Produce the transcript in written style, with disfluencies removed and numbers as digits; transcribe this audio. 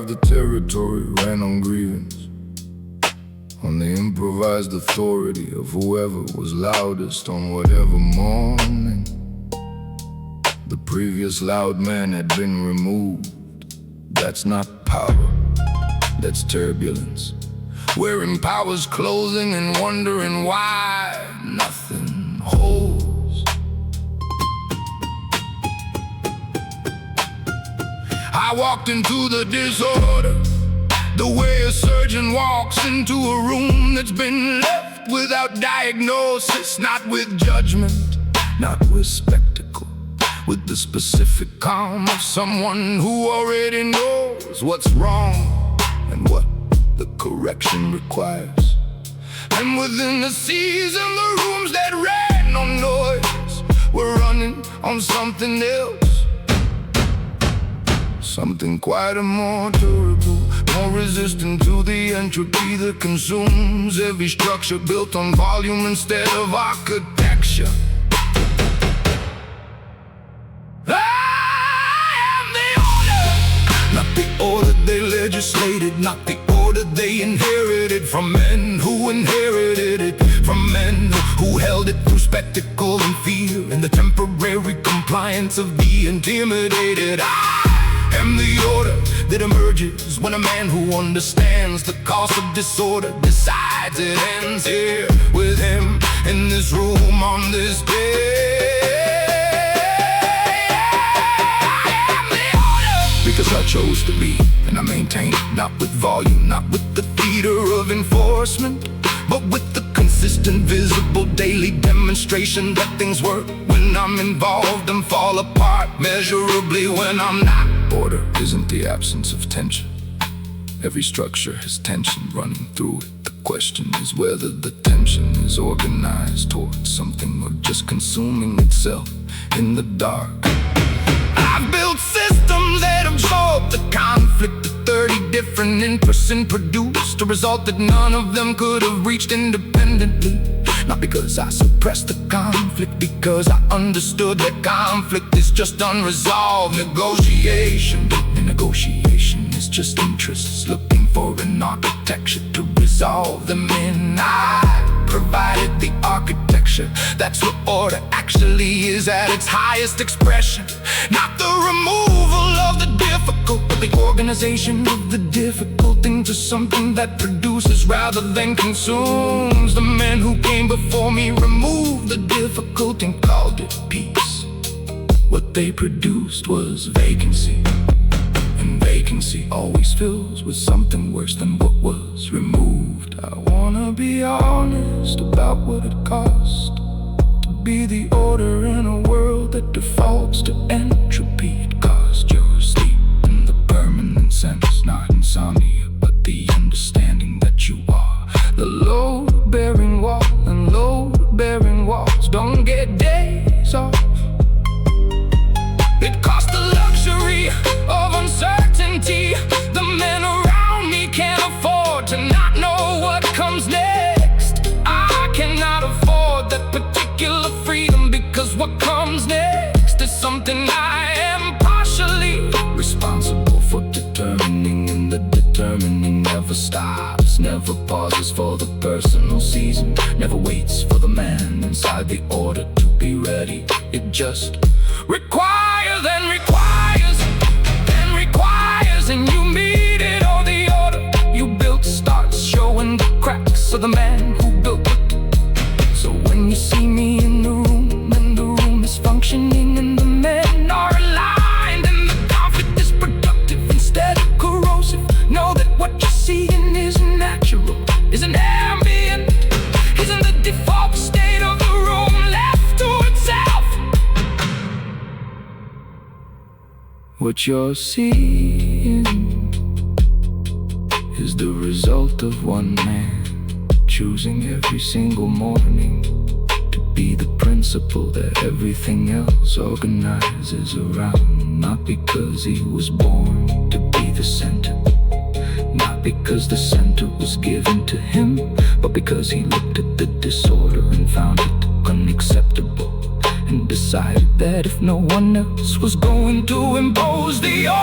carved the territory, ran on grievance, on the improvised authority of whoever was loudest on whatever morning. The previous loud man had been removed. That's not power, that's turbulence. Wearing power's clothing and wondering why nothing holds. I walked into the disorder, the way a surgeon walks into a room that's been left without diagnosis, not with judgment, not with spectacle, with the specific calm of someone who already knows what's wrong and what the correction requires. And within the season, the rooms that ran on noise were running on something else, something quieter, more durable, more resistant to the entropy that consumes every structure built on volume instead of architecture. Not the order they legislated, not the order they inherited from men who inherited it, from men who held it through spectacle and fear and the temporary compliance of the intimidated. I am the order that emerges when a man who understands the cost of disorder decides it ends here with him in this room on this bed. Because I chose to be, and I maintain it, not with volume, not with the theater of enforcement, but with the consistent, visible, daily demonstration that things work when I'm involved and fall apart measurably when I'm not. Order isn't the absence of tension. Every structure has tension running through it. The question is whether the tension is organized towards something or just consuming itself in the dark. I've built systems that absorb the conflict that 30 different in-person produced, a result that none of them could have reached independently. Not because I suppressed the conflict, because I understood that conflict is just unresolved negotiation. And negotiation is just interests looking for an architecture to resolve them in. I provided the architecture, that's what order actually is at its highest expression. Not the removal of the difficult, but the organization of the difficult into something that produces rather than consumes. The men who came before me removed the difficult and called it peace. What they produced was vacancy, and vacancy always fills with something worse than what was removed. I wanna be honest about what it cost to be the order in a world that defaults to entropy. It cost your sleep in the permanent sense, not insomnia, but the understanding that you are the load-bearing wall, and load-bearing walls don't get days off. It cost the luxury of uncertainty. The men around me can't afford to not know what comes next. I cannot afford that particular freedom, because what comes next is something I am partially responsible for determining, and the determining never stops, never pauses for the personal season, never waits for the man inside the order to be ready. It just requires and requires and requires, and you meet it, or the order you built starts showing the cracks of the man who built it. So when you see me in the room, and the room is functioning, and the men are aligned, and the conflict is productive instead of corrosive, know that what you're seeing isn't natural, isn't ambient, isn't the default state of the room left to itself. What you're seeing is the result of one man choosing every single morning to be the principle that everything else organizes around. Not because he was born to be the center, not because the center was given to him, but because he looked at the disorder and found it unacceptable, and decided that if no one else was going to impose the order,